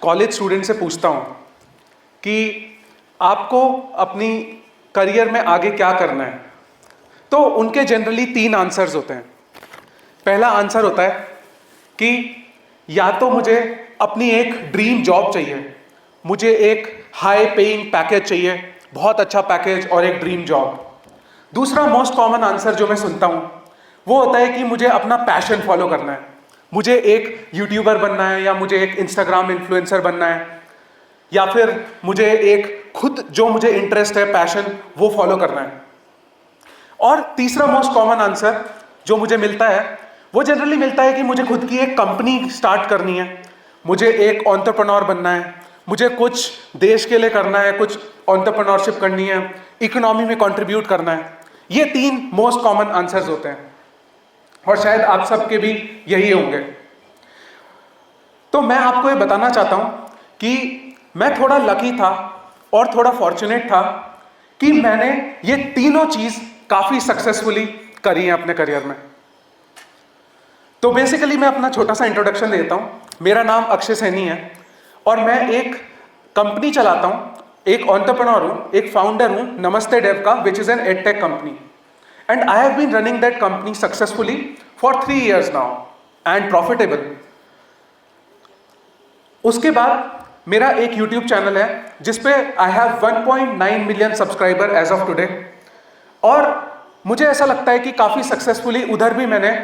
College student से पूछता हूँ कि आपको अपनी करियर में आगे क्या करना है, तो उनके जनरली 3 आंसर्स होते हैं। पहला आंसर होता है कि या तो मुझे अपनी एक ड्रीम जॉब चाहिए, मुझे एक हाई पेइंग पैकेज चाहिए, बहुत अच्छा पैकेज और एक ड्रीम जॉब। दूसरा मोस्ट कॉमन आंसर जो मैं सुनता हूँ वो होता है कि मुझे अपना पैशन फॉलो करना है, मुझे एक यूट्यूबर बनना है, या मुझे एक इंस्टाग्राम इन्फ्लुएंसर बनना है, या फिर मुझे एक खुद जो मुझे इंटरेस्ट है, पैशन, वो फॉलो करना है। और तीसरा मोस्ट कॉमन आंसर जो मुझे मिलता है वो जनरली मिलता है कि मुझे खुद की एक कंपनी स्टार्ट करनी है, मुझे एक एंटरप्रेन्योर बनना है, मुझे कुछ देश के लिए करना है, कुछ एंटरप्रेन्योरशिप करनी है, इकोनॉमी में कंट्रीब्यूट करना है। ये 3 मोस्ट कॉमन आंसर्स होते हैं और शायद आप सबके भी यही होंगे। तो मैं आपको ये बताना चाहता हूं कि मैं थोड़ा लकी था और थोड़ा फॉर्चुनेट था कि मैंने ये तीनों चीज काफी सक्सेसफुली करी है अपने करियर में। तो बेसिकली मैं अपना छोटा सा इंट्रोडक्शन देता हूं। मेरा नाम अक्षय सैनी है और मैं एक कंपनी चलाता हूं, एक एंटरप्रेन्योर हूं, एक फाउंडर हूं नमस्ते डेव का, which is an edtech company. And I have been running that company successfully for 3 years now and profitable. उसके बाद मेरा एक YouTube चैनल है जिसपे I have 1.9 million subscriber as of today, और मुझे ऐसा लगता है कि काफ़ी सक्सेसफुली उधर भी मैंने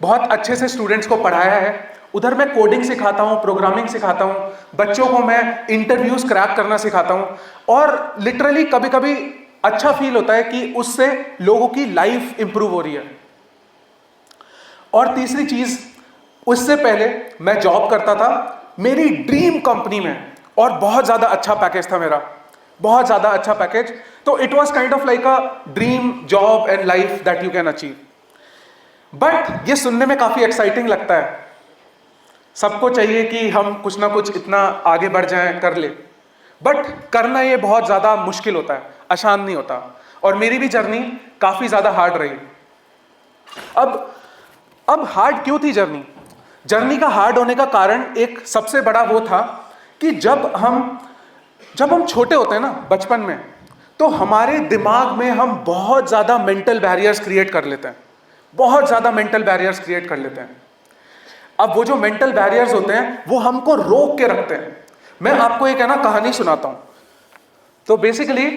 बहुत अच्छे से स्टूडेंट्स को पढ़ाया है। उधर मैं कोडिंग सिखाता हूँ, प्रोग्रामिंग सिखाता हूँ, बच्चों को मैं इंटरव्यूज क्रैक करना सिखाता हूँ, और लिटरली कभी कभी अच्छा फील होता है कि उससे लोगों की लाइफ इंप्रूव हो रही है। और तीसरी चीज, उससे पहले मैं जॉब करता था मेरी ड्रीम कंपनी में और बहुत ज्यादा अच्छा पैकेज था मेरा, बहुत ज्यादा अच्छा पैकेज। तो it was kind of like a dream job and life that you can achieve. But ये सुनने में काफी एक्साइटिंग लगता है, सबको चाहिए कि हम कुछ ना कुछ इतना आगे बढ़ जाएं, कर ले, बट करना ये बहुत ज्यादा मुश्किल होता है, आसान नहीं होता। और मेरी भी जर्नी काफी ज्यादा हार्ड रही। अब हार्ड क्यों थी जर्नी? जर्नी का हार्ड होने का कारण एक सबसे बड़ा वो था कि जब हम छोटे होते हैं ना, बचपन में, तो हमारे दिमाग में हम बहुत ज्यादा मेंटल बैरियर्स क्रिएट कर लेते हैं, बहुत ज्यादा मेंटल बैरियर्स क्रिएट कर लेते हैं। अब वो जो मेंटल बैरियर्स होते हैं वो हमको रोक के रखते हैं। मैं आपको एक कहानी सुनाता हूं। तो बेसिकली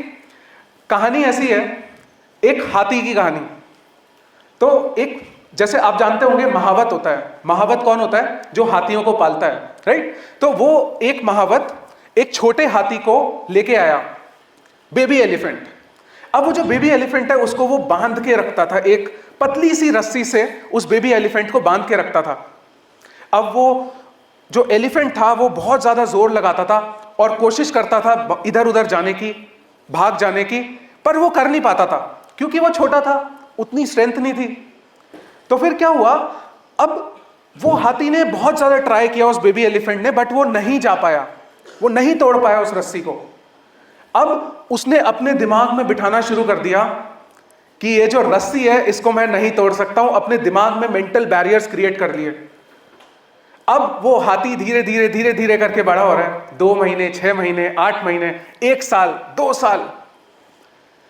कहानी ऐसी है, एक हाथी की कहानी। तो एक, जैसे आप जानते होंगे, महावत होता है। महावत कौन होता है? जो हाथियों को पालता है, राइट? तो वो एक महावत एक छोटे हाथी को लेके आया, बेबी एलिफेंट। अब वो जो बेबी एलिफेंट है उसको वो बांध के रखता था, एक पतली सी रस्सी से उस बेबी एलिफेंट को बांध के रखता था। अब वो जो एलिफेंट था वो बहुत ज्यादा जोर लगाता था और कोशिश करता था इधर उधर जाने की, भाग जाने की, पर वो कर नहीं पाता था क्योंकि वो छोटा था, उतनी स्ट्रेंथ नहीं थी। तो फिर क्या हुआ, अब वो हाथी ने बहुत ज्यादा ट्राई किया उस बेबी एलिफेंट ने, बट वो नहीं जा पाया, वो नहीं तोड़ पाया उस रस्सी को। अब उसने अपने दिमाग में बिठाना शुरू कर दिया कि ये जो रस्सी है इसको मैं नहीं तोड़ सकता हूं। अपने दिमाग में मेंटल बैरियर्स क्रिएट कर लिए। अब वो हाथी धीरे धीरे धीरे धीरे करके बड़ा हो रहा है, 2 महीने, 6 महीने, 8 महीने, 1 साल, 2 साल।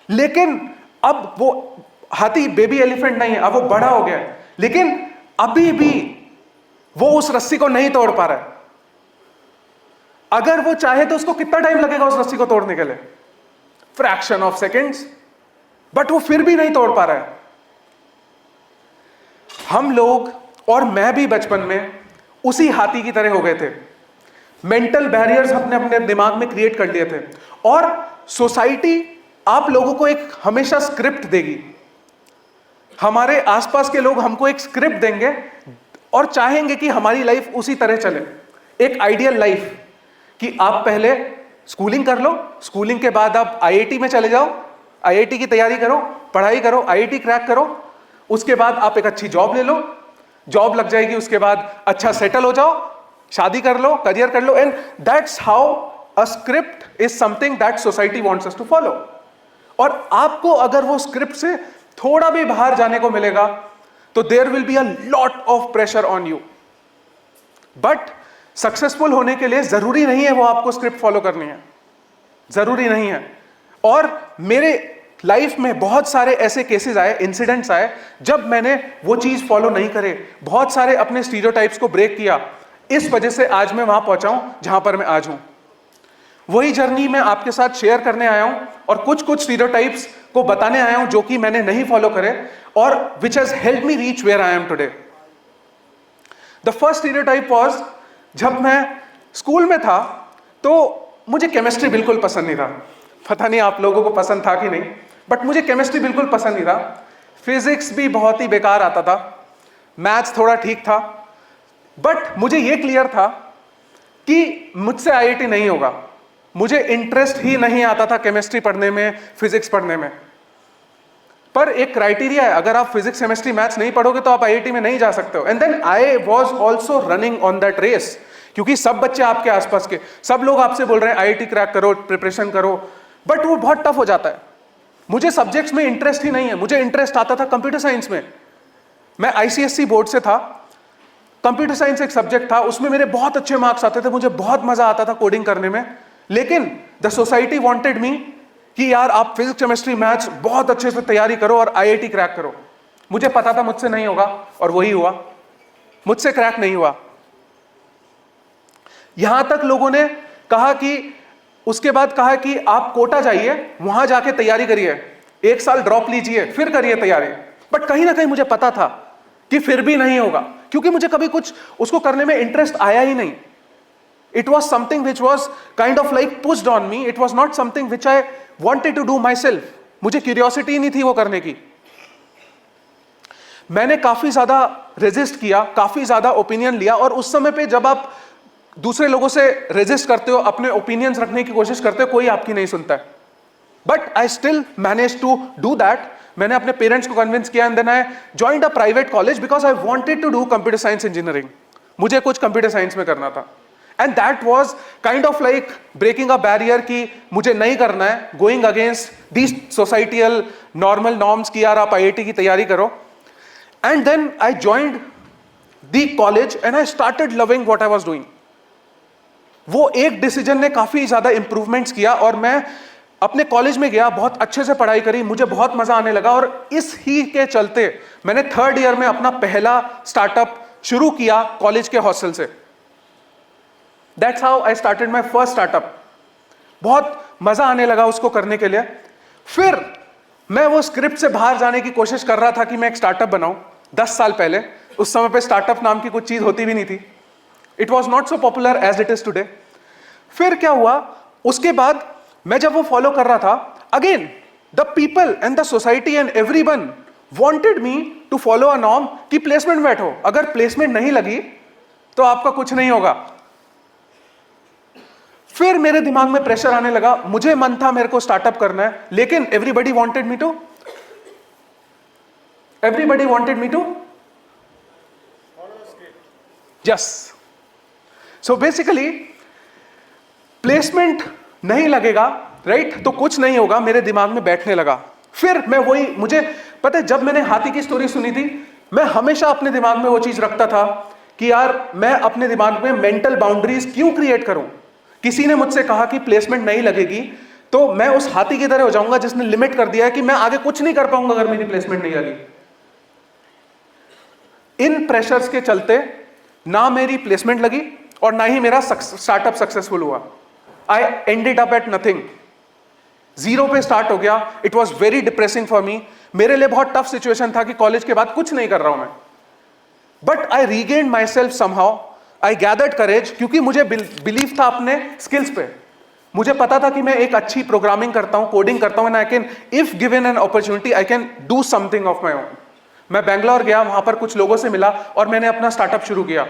लेकिन अब वो हाथी बेबी एलिफेंट नहीं है, अब वो बड़ा हो गया है, लेकिन अभी भी वो उस रस्सी को नहीं तोड़ पा रहा है। अगर वो चाहे तो उसको कितना टाइम लगेगा उस रस्सी को तोड़ने के लिए? Fraction of seconds. बट वो फिर भी नहीं तोड़ पा रहा है। हम लोग और मैं भी बचपन में उसी हाथी की तरह हो गए थे। मेंटल बैरियर्स अपने अपने दिमाग में क्रिएट कर लिए थे, और सोसाइटी आप लोगों को एक हमेशा स्क्रिप्ट देगी। हमारे आसपास के लोग हमको एक स्क्रिप्ट देंगे और चाहेंगे कि हमारी लाइफ उसी तरह चले, एक आइडियल लाइफ, कि आप पहले स्कूलिंग कर लो, स्कूलिंग के बाद आप आईआईटी में चले जाओ, आईआईटी की तैयारी करो, पढ़ाई करो, आईआईटी क्रैक करो, उसके बाद आप एक अच्छी जॉब ले लो, जॉब लग जाएगी, उसके बाद अच्छा सेटल हो जाओ, शादी कर लो, करियर कर लो, and that's how a script is something that society wants us to follow. और आपको अगर वो स्क्रिप्ट से थोड़ा भी बाहर जाने को मिलेगा तो there will be a lot of pressure on you. But successful होने के लिए जरूरी नहीं है वो आपको स्क्रिप्ट फॉलो करनी है, जरूरी नहीं है। और मेरे लाइफ में बहुत सारे ऐसे केसेस आए, इंसिडेंट्स आए, जब मैंने वो चीज फॉलो नहीं करे, बहुत सारे अपने स्टीरियोटाइप्स को ब्रेक किया, इस वजह से आज मैं वहां पहुंचा हूं जहां पर मैं आज हूं। वही जर्नी मैं आपके साथ शेयर करने आया हूं और कुछ स्टीरियोटाइप्स को बताने आया हूं जो कि मैंने नहीं फॉलो करे और which has help me reach where I am today. The first stereotype was, जब मैं स्कूल में था तो मुझे केमिस्ट्री बिल्कुल पसंद नहीं था। पता नहीं आप लोगों को पसंद था कि नहीं, बट मुझे केमिस्ट्री बिल्कुल पसंद नहीं था। फिजिक्स भी बहुत ही बेकार आता था, मैथ्स थोड़ा ठीक था, बट मुझे यह क्लियर था कि मुझसे आईआईटी नहीं होगा। मुझे इंटरेस्ट ही नहीं आता था केमिस्ट्री पढ़ने में, फिजिक्स पढ़ने में। पर एक क्राइटेरिया है, अगर आप फिजिक्स केमिस्ट्री मैथ्स नहीं पढ़ोगे तो आप आईआईटी में नहीं जा सकते हो। And then I was also running on that race, क्योंकि सब बच्चे आपके आसपास के, सब लोग आपसे बोल रहे हैं आईआईटी क्रैक करो, प्रिपरेशन करो, बट वो बहुत टफ हो जाता है। मुझे सब्जेक्ट्स में इंटरेस्ट ही नहीं है। मुझे इंटरेस्ट आता था कंप्यूटर साइंस में। मैं आईसीएससी बोर्ड से था, कंप्यूटर साइंस एक सब्जेक्ट था, उसमें मेरे बहुत अच्छे मार्क्स आते थे, मुझे बहुत मजा आता था कोडिंग करने में। लेकिन द सोसाइटी वांटेड मी कि यार आप फिजिक्स केमिस्ट्री मैथ्स बहुत अच्छे से तैयारी करो और आईआईटी क्रैक करो। मुझे पता था मुझसे नहीं होगा और वही हुआ, मुझसे क्रैक नहीं हुआ। यहां तक लोगों ने कहा कि, उसके बाद कहा कि आप कोटा जाइए, वहां जाके तैयारी करिए, 1 साल ड्रॉप लीजिए, फिर करिए तैयारी। बट कहीं ना कहीं मुझे पता था कि फिर भी नहीं होगा, क्योंकि मुझे कभी कुछ उसको करने में इंटरेस्ट आया ही नहीं। It was something which was kind of like pushed on me. It was not something which I wanted to do myself. मुझे क्यूरियोसिटी नहीं थी वो करने की। मैंने काफी ज्यादा रेजिस्ट किया, काफी ज्यादा ओपिनियन लिया, और उस समय पे जब आप दूसरे लोगों से रेजिस्ट करते हो, अपने ओपिनियंस रखने की कोशिश करते हो, कोई आपकी नहीं सुनता है। But I still manage to do that. मैंने अपने पेरेंट्स को कन्विंस किया and then I joined a private college because I wanted to do computer science engineering. मुझे कुछ कंप्यूटर साइंस में करना था। And that was kind of like breaking a barrier कि मुझे नहीं करना है, going against these societal normal norms कि यार आप आईआईटी की तैयारी करो। And then I joined the college and I started loving what I was doing. वो एक डिसीजन ने काफी ज्यादा इंप्रूवमेंट्स किया और मैं अपने कॉलेज में गया, बहुत अच्छे से पढ़ाई करी, मुझे बहुत मजा आने लगा। और इस ही के चलते मैंने 3rd ईयर में अपना पहला स्टार्टअप शुरू किया कॉलेज के हॉस्टल से। That's how I started my first startup. बहुत मजा आने लगा उसको करने के लिए। फिर मैं वो स्क्रिप्ट से बाहर जाने की कोशिश कर रहा था कि मैं एक स्टार्टअप बनाऊं। 10 साल पहले, उस समय पे स्टार्टअप नाम की कुछ चीज होती भी नहीं थी। It was not so popular as it is today. फिर क्या हुआ, उसके बाद मैं जब वो फॉलो कर रहा था, again the people and the society and everyone wanted me to follow a norm कि प्लेसमेंट में बैठो, अगर प्लेसमेंट नहीं लगी तो आपका कुछ नहीं होगा। फिर मेरे दिमाग में प्रेशर आने लगा, मुझे मन था मेरे को स्टार्टअप करना है, लेकिन everybody wanted me to yes. So basically placement नहीं लगेगा, राइट, तो कुछ नहीं होगा, मेरे दिमाग में बैठने लगा। फिर मैं वही, मुझे पता है, जब मैंने हाथी की स्टोरी सुनी थी, मैं हमेशा अपने दिमाग में वो चीज रखता था कि यार मैं अपने दिमाग में मेंटल बाउंड्रीज क्यों क्रिएट करूं। किसी ने मुझसे कहा कि प्लेसमेंट नहीं लगेगी, तो मैं उस हाथी की तरह हो जाऊंगा जिसने लिमिट कर दिया है कि मैं आगे कुछ नहीं कर पाऊंगा अगर मेरी प्लेसमेंट नहीं लगी। इन प्रेशर्स के चलते ना मेरी प्लेसमेंट लगी और ना ही मेरा स्टार्टअप सक्सेसफुल हुआ। I ended up at nothing, zero पे स्टार्ट हो गया। It was very depressing for me. मेरे लिए बहुत टफ सिचुएशन था कि कॉलेज के बाद कुछ नहीं कर रहा हूं मैं। But I regained myself somehow, I gathered courage, क्योंकि मुझे बिलीव था अपने स्किल्स पे। मुझे पता था कि मैं एक अच्छी प्रोग्रामिंग करता हूं, कोडिंग करता हूं, and I can, if given an opportunity, I can do something of my own. मैं बैंगलोर गया, वहां पर कुछ लोगों से मिला और मैंने अपना स्टार्टअप शुरू किया।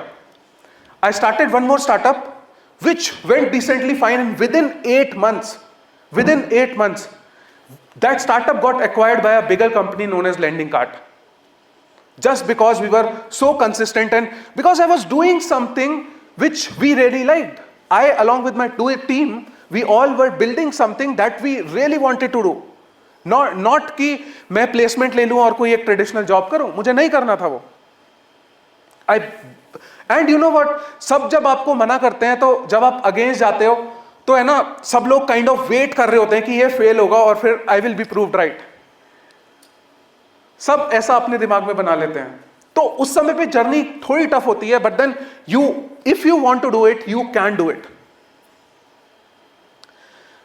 I started one more startup which went decently fine, and within 8 months that startup got acquired by a bigger company known as Lending Cart, just because we were so consistent and because I was doing something which we really liked. I, along with my team, we all were building something that we really wanted to do. Not कि मैं placement ले लूं और कोई एक traditional job करूं, मुझे नहीं करना था वो। एंड यू नो व्हाट, सब जब आपको मना करते हैं, तो जब आप अगेंस्ट जाते हो तो है ना, सब लोग काइंड ऑफ वेट कर रहे होते हैं कि ये फेल होगा और फिर I will be proved right. सब ऐसा अपने दिमाग में बना लेते हैं। तो उस समय पे जर्नी थोड़ी टफ होती है, but then if you want to do it, you can do it.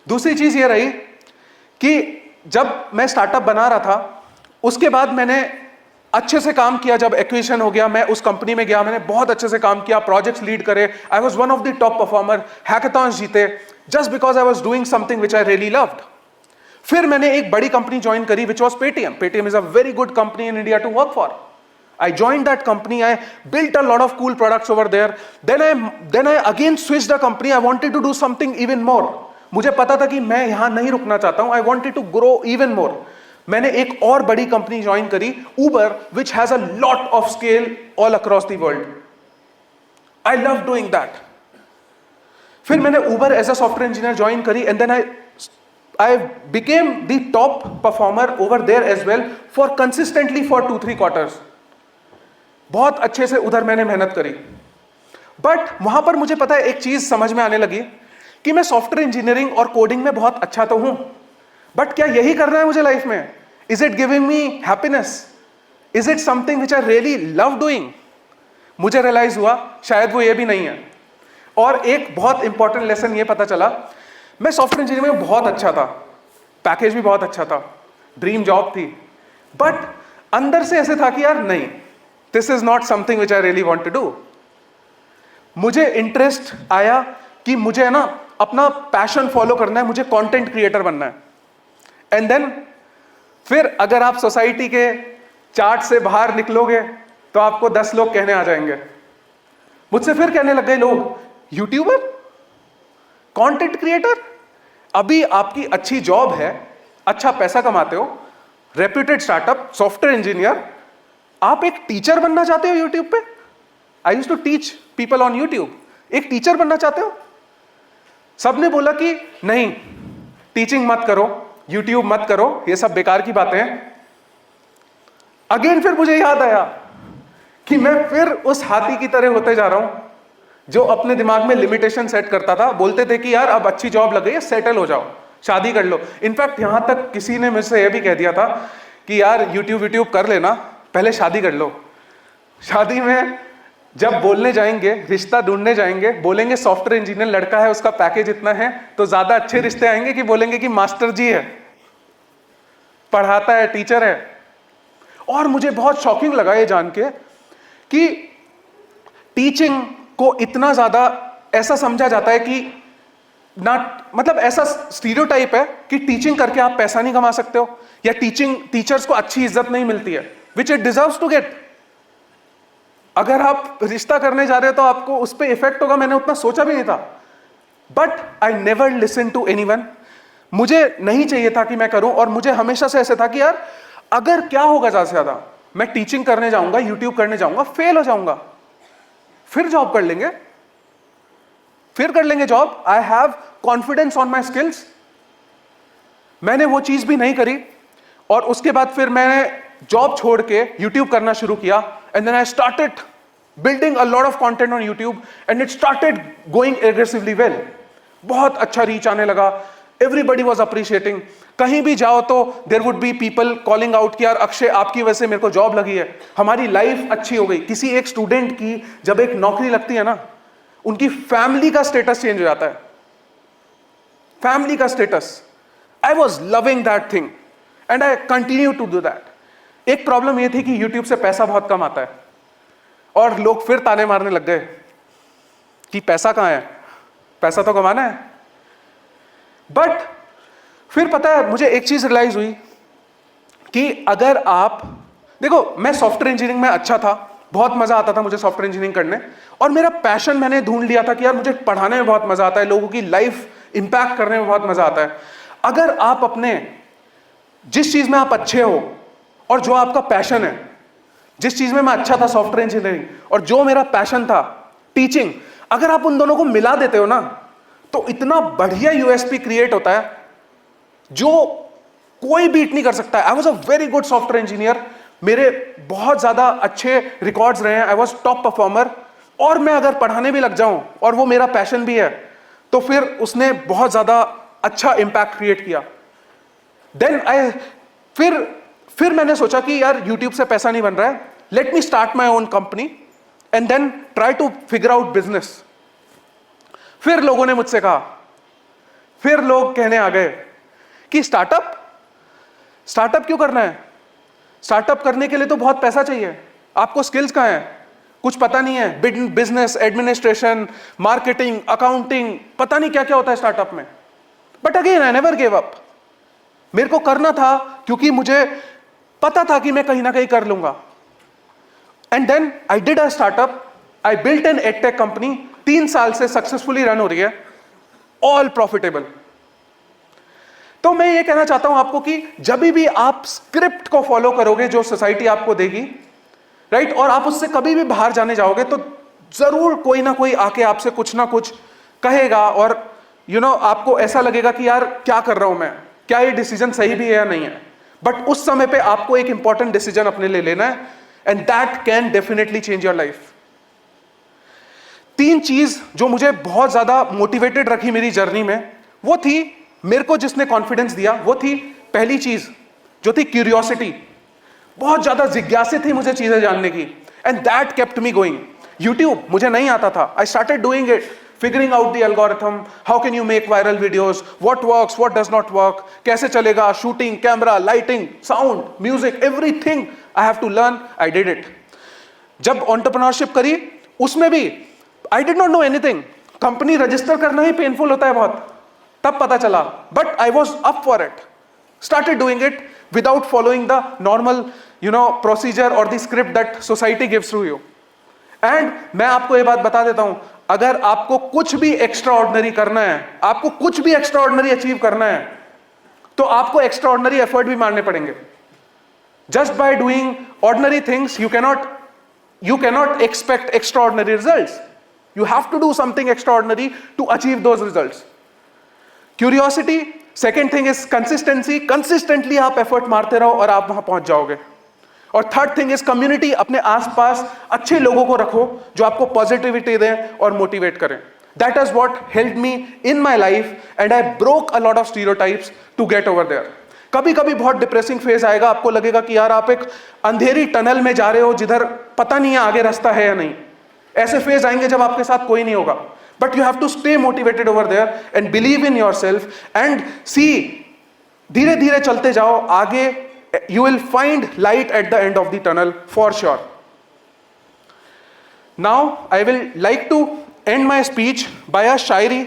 दूसरी चीज ये रही कि जब मैं स्टार्टअप बना रहा था, उसके बाद मैंने अच्छे से काम किया। जब एक्विजिशन हो गया, मैं उस कंपनी में गया, मैंने बहुत अच्छे से काम किया, प्रोजेक्ट्स लीड करे, I was one of the top performer, hackathons जीते, just because I was doing something which I really loved. फिर मैंने एक बड़ी कंपनी ज्वाइन करी which was Paytm. Paytm is a very good company in India to work for. I joined that company. I built a lot of cool products over there. Then I again switched the company. I wanted to do something even more. मुझे पता था कि मैं यहां नहीं रुकना चाहता हूं. I wanted to grow even more. मैंने एक और बड़ी कंपनी ज्वाइन करी, Uber, which has a lot of scale all across the world. I love doing that. फिर मैंने Uber as a software engineer join करी, and then I became the top performer over there as well for consistently for 2-3 quarters. बहुत अच्छे से उधर मैंने मेहनत करी। बट वहां पर मुझे पता है एक चीज समझ में आने लगी कि मैं सॉफ्टवेयर इंजीनियरिंग और कोडिंग में बहुत अच्छा तो हूं, बट क्या यही करना है मुझे लाइफ में? Is it giving me happiness? Is it something which I really love doing? मुझे रियलाइज हुआ शायद वो ये भी नहीं है। और एक बहुत इंपॉर्टेंट लेसन ये पता चला, मैं सॉफ्टवेयर इंजीनियरिंग में बहुत अच्छा था, पैकेज भी बहुत अच्छा था, ड्रीम जॉब थी, बट अंदर से ऐसे था कि यार नहीं, this is not something which I really want to do. मुझे इंटरेस्ट आया कि मुझे है ना अपना पैशन फॉलो करना है, मुझे कंटेंट क्रिएटर बनना है। एंड देन फिर अगर आप सोसाइटी के चार्ट से बाहर निकलोगे तो आपको 10 लोग कहने आ जाएंगे। मुझसे फिर कहने लग गए लोग, यूट्यूबर, कंटेंट क्रिएटर, अभी आपकी अच्छी जॉब है, अच्छा पैसा कमाते हो, रेप्यूटेड स्टार्टअप, सॉफ्टवेयर इंजीनियर, आप एक टीचर बनना चाहते हो यूट्यूब पे? I used to teach people on YouTube. एक टीचर बनना चाहते हो? सबने बोला कि नहीं, टीचिंग मत करो, यूट्यूब मत करो, ये सब बेकार की बातें हैं। अगेन फिर मुझे याद आया कि मैं फिर उस हाथी की तरह होते जा रहा हूं जो अपने दिमाग में लिमिटेशन सेट करता था। बोलते थे कि यार अब अच्छी जॉब लग गई है, सेटल हो जाओ, शादी कर लो। इनफैक्ट यहां तक किसी ने मुझसे यह भी कह दिया था कि यार यूट्यूब कर लेना, पहले शादी कर लो। शादी में जब बोलने जाएंगे, रिश्ता ढूंढने जाएंगे, बोलेंगे सॉफ्टवेयर इंजीनियर लड़का है, उसका पैकेज इतना है, तो ज्यादा अच्छे रिश्ते आएंगे कि बोलेंगे कि मास्टर जी है, पढ़ाता है, टीचर है। और मुझे बहुत शॉकिंग लगा ये जान के कि टीचिंग को इतना ज्यादा ऐसा समझा जाता है कि ना, मतलब ऐसा स्टीरियोटाइप है कि टीचिंग करके आप पैसा नहीं कमा सकते हो, या टीचर्स को अच्छी इज्जत नहीं मिलती है, which it deserves to get. अगर आप रिश्ता करने जा रहे हो तो आपको उस पर इफेक्ट होगा, मैंने उतना सोचा भी नहीं था। But I never listen to anyone. मुझे नहीं चाहिए था कि मैं करूं, और मुझे हमेशा से ऐसे था कि यार अगर क्या होगा ज्यादा से ज्यादा, मैं टीचिंग करने जाऊंगा, यूट्यूब करने जाऊंगा, फेल हो जाऊंगा, फिर जॉब कर लेंगे, फिर कर लेंगे job. I have confidence on my skills. मैंने वो चीज भी नहीं करी, और उसके बाद फिर मैंने जॉब छोड़ के यूट्यूब करना शुरू किया। And then I started building a lot of content on YouTube, and it started going aggressively well. बहुत अच्छा रीच आने लगा, एवरीबडी वॉज अप्रिशिएटिंग। कहीं भी जाओ तो there would be people calling out कि यार अक्षय, आपकी वजह से मेरे को जॉब लगी है, हमारी लाइफ अच्छी हो गई। किसी एक स्टूडेंट की जब एक नौकरी लगती है ना, उनकी फैमिली का स्टेटस चेंज हो जाता है, फैमिली का status. I was loving that thing and I continue to do that. एक प्रॉब्लम यह थी कि यूट्यूब से पैसा बहुत कम आता है, और लोग फिर ताने मारने लग गए कि पैसा कहां है, पैसा तो कमाना है। बट फिर पता है मुझे एक चीज रियलाइज हुई कि अगर आप देखो, मैं सॉफ्टवेयर इंजीनियरिंग में अच्छा था, बहुत मजा आता था मुझे सॉफ्टवेयर इंजीनियरिंग करने, और मेरा पैशन मैंने ढूंढ लिया था कि यार मुझे पढ़ाने में बहुत मजा आता है, लोगों की लाइफ इंपैक्ट करने में बहुत मजा आता है। अगर आप अपने जिस चीज में आप अच्छे हो और जो आपका पैशन है, जिस चीज में मैं अच्छा था सॉफ्टवेयर इंजीनियरिंग, और जो मेरा पैशन था टीचिंग, अगर आप उन दोनों को मिला देते हो ना, तो इतना बढ़िया यूएसपी क्रिएट होता है जो कोई बीट नहीं कर सकता। I was a very good software engineer, मेरे बहुत ज्यादा अच्छे रिकॉर्ड्स रहे हैं, आई वॉज टॉप परफॉर्मर, और मैं अगर पढ़ाने भी लग जाऊं और वो मेरा पैशन भी है, तो फिर उसने बहुत ज़्यादा अच्छा इम्पैक्ट क्रिएट किया। देन फिर मैंने सोचा कि यार यूट्यूब से पैसा नहीं बन रहा है, let me start my own company and then try to figure out business. फिर लोगों ने मुझसे कहा, फिर लोग कहने आ गए कि स्टार्टअप क्यों करना है? स्टार्टअप करने के लिए तो बहुत पैसा चाहिए, आपको स्किल्स कहाँ हैं? कुछ पता नहीं है, बिजनेस एडमिनिस्ट्रेशन, मार्केटिंग, अकाउंटिंग, पता नहीं क्या क्या होता है स्टार्टअप में। But again I never give up. मेरे को करना था क्योंकि मुझे पता था कि मैं कहीं ना कहीं कर लूंगा। And then I did a startup, I built an edtech company, 3 साल से सक्सेसफुली रन हो रही है, ऑल प्रॉफिटेबल। तो मैं ये कहना चाहता हूं आपको कि जब भी आप स्क्रिप्ट को फॉलो करोगे जो सोसाइटी आपको देगी, राइट, और आप उससे कभी भी बाहर जाने जाओगे तो जरूर कोई ना कोई आके आपसे कुछ ना कुछ कहेगा, और आपको ऐसा लगेगा कि यार क्या कर रहा हूं मैं, क्या ये डिसीजन सही भी है या नहीं है। बट उस समय पे आपको एक इंपॉर्टेंट डिसीजन अपने लिए लेना है, and that can definitely change your life. 3 चीज जो मुझे बहुत ज्यादा मोटिवेटेड रखी मेरी जर्नी में, वो थी, मेरे को जिसने कॉन्फिडेंस दिया वो थी, पहली चीज जो थी क्यूरियोसिटी। बहुत ज्यादा जिज्ञासा थी मुझे चीजें जानने की, and that kept me going. YouTube मुझे नहीं आता था, I started doing it, figuring out the algorithm, how can you make viral videos, what works, what does not work, कैसे चलेगा, shooting, camera, lighting, sound, music, everything I have to learn. I did it. जब entrepreneurship करी उसमें भी I did not know anything, company register करना ही painful होता है बहुत, तब पता चला, but I was up for it, started doing it without following the normal procedure और the script that society gives to you. And मैं आपको ये बात बता देता हूं, अगर आपको कुछ भी एक्स्ट्रा ऑर्डिनरी करना है, आपको कुछ भी एक्स्ट्रा ऑर्डिनरी अचीव करना है, तो आपको एक्स्ट्रा ऑर्डिनरी एफर्ट भी मारने पड़ेंगे। Just by doing ordinary things you cannot expect extra ordinary results. You have to do something extraordinary to achieve those results. Curiosity, second thing is consistency. Consistently आप effort मारते रहो और आप वहां पहुंच जाओगे। और थर्ड थिंग इज कम्युनिटी, अपने आसपास अच्छे लोगों को रखो जो आपको पॉजिटिविटी दें और मोटिवेट करें। That is what helped me in my life and I broke a lot of stereotypes to get over there. कभी कभी बहुत डिप्रेसिंग फेज आएगा, आपको लगेगा कि यार आप एक अंधेरी टनल में जा रहे हो जिधर पता नहीं है आगे रास्ता है या नहीं। ऐसे फेज आएंगे जब आपके साथ कोई नहीं होगा, but you have to stay motivated over there and believe in yourself and see, धीरे धीरे चलते जाओ आगे, you will find light at the end of the tunnel for sure. Now I will like to end my speech by a shayari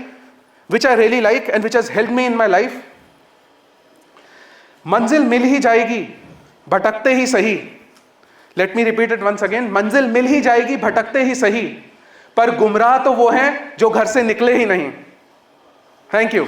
which I really like and which has helped me in my life. मंजिल मिल ही जाएगी भटकते ही सही, let me repeat it once again, मंजिल मिल ही जाएगी भटकते ही सही, पर गुमराह तो वो हैं जो घर से निकले ही नहीं। Thank you.